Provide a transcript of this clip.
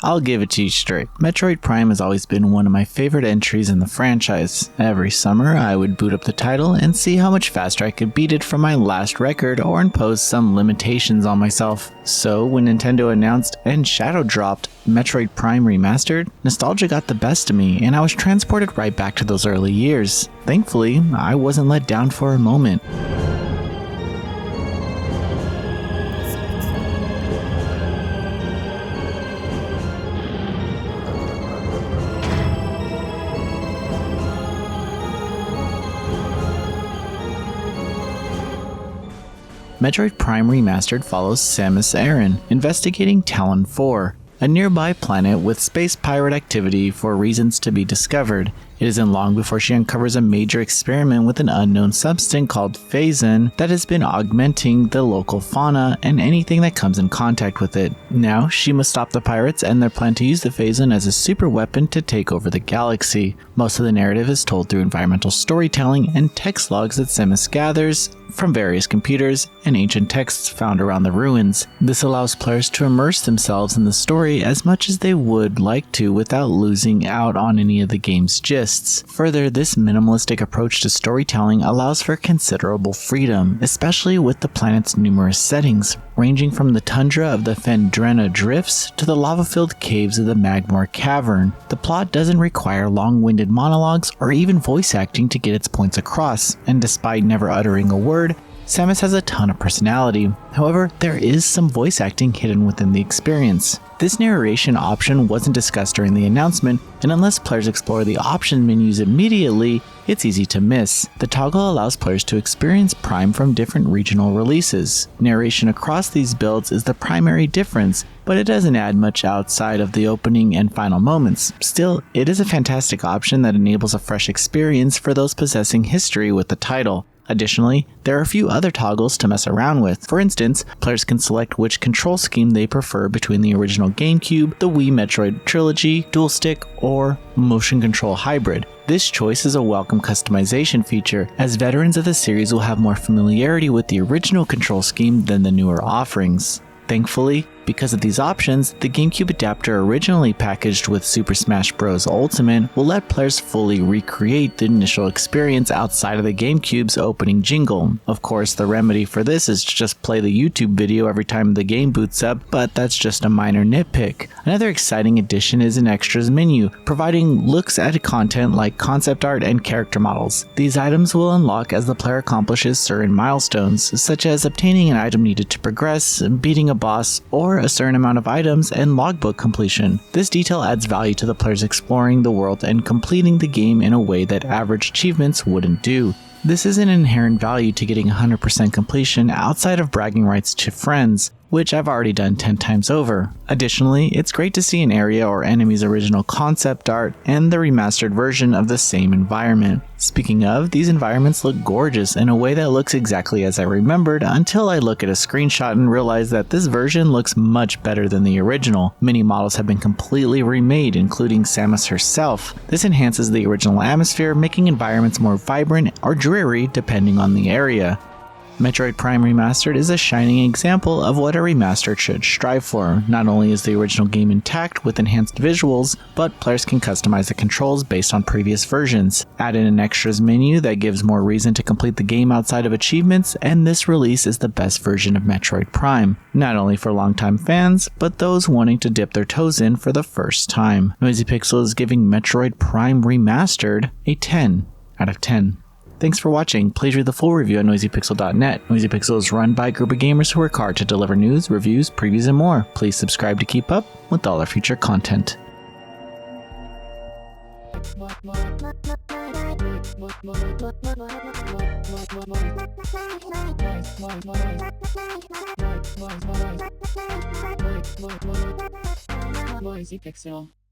I'll give it to you straight. Metroid Prime has always been one of my favorite entries in the franchise. Every summer, I would boot up the title and see how much faster I could beat it from my last record or impose some limitations on myself. So when Nintendo announced and shadow dropped Metroid Prime Remastered, nostalgia got the best of me and I was transported right back to those early years. Thankfully, I wasn't let down for a moment. Metroid Prime Remastered follows Samus Aran investigating Tallon 4, a nearby planet with space pirate activity for reasons to be discovered. It isn't long before she uncovers a major experiment with an unknown substance called phazon that has been augmenting the local fauna and anything that comes in contact with it. Now, she must stop the pirates and their plan to use the phazon as a super weapon to take over the galaxy. Most of the narrative is told through environmental storytelling and text logs that Samus gathers from various computers and ancient texts found around the ruins. This allows players to immerse themselves in the story as much as they would like to without losing out on any of the game's gists. Further, this minimalistic approach to storytelling allows for considerable freedom, especially with the planet's numerous settings, ranging from the tundra of the Phendrena Drifts to the lava-filled caves of the Magmoor Cavern. The plot doesn't require long-winded monologues or even voice acting to get its points across, and despite never uttering a word, Samus has a ton of personality. However, there is some voice acting hidden within the experience. This narration option wasn't discussed during the announcement, and unless players explore the option menus immediately, it's easy to miss. The toggle allows players to experience Prime from different regional releases. Narration across these builds is the primary difference, but it doesn't add much outside of the opening and final moments. Still, it is a fantastic option that enables a fresh experience for those possessing history with the title. Additionally, there are a few other toggles to mess around with. For instance, players can select which control scheme they prefer between the original GameCube, the Wii Metroid Trilogy, Dual Stick, or Motion Control Hybrid. This choice is a welcome customization feature, as veterans of the series will have more familiarity with the original control scheme than the newer offerings. Thankfully, because of these options, the GameCube adapter originally packaged with Super Smash Bros. Ultimate will let players fully recreate the initial experience outside of the GameCube's opening jingle. Of course, the remedy for this is to just play the YouTube video every time the game boots up, but that's just a minor nitpick. Another exciting addition is an extras menu, providing looks at content like concept art and character models. These items will unlock as the player accomplishes certain milestones, such as obtaining an item needed to progress, beating a boss, or a certain amount of items and logbook completion. This detail adds value to the players exploring the world and completing the game in a way that average achievements wouldn't do. This is an inherent value to getting 100% completion outside of bragging rights to friends, which I've already done 10 times over. Additionally, it's great to see an area or enemy's original concept art and the remastered version of the same environment. Speaking of, these environments look gorgeous in a way that looks exactly as I remembered until I look at a screenshot and realize that this version looks much better than the original. Many models have been completely remade, including Samus herself. This enhances the original atmosphere, making environments more vibrant or dreary depending on the area. Metroid Prime Remastered is a shining example of what a remaster should strive for. Not only is the original game intact with enhanced visuals, but players can customize the controls based on previous versions. Add in an extras menu that gives more reason to complete the game outside of achievements, and this release is the best version of Metroid Prime. Not only for longtime fans, but those wanting to dip their toes in for the first time. Noisy Pixel is giving Metroid Prime Remastered a 10 out of 10. Thanks for watching. Please read the full review at noisypixel.net. Noisy Pixel is run by a group of gamers who work hard to deliver news, reviews, previews, and more. Please subscribe to keep up with all our future content. Noisy Pixel.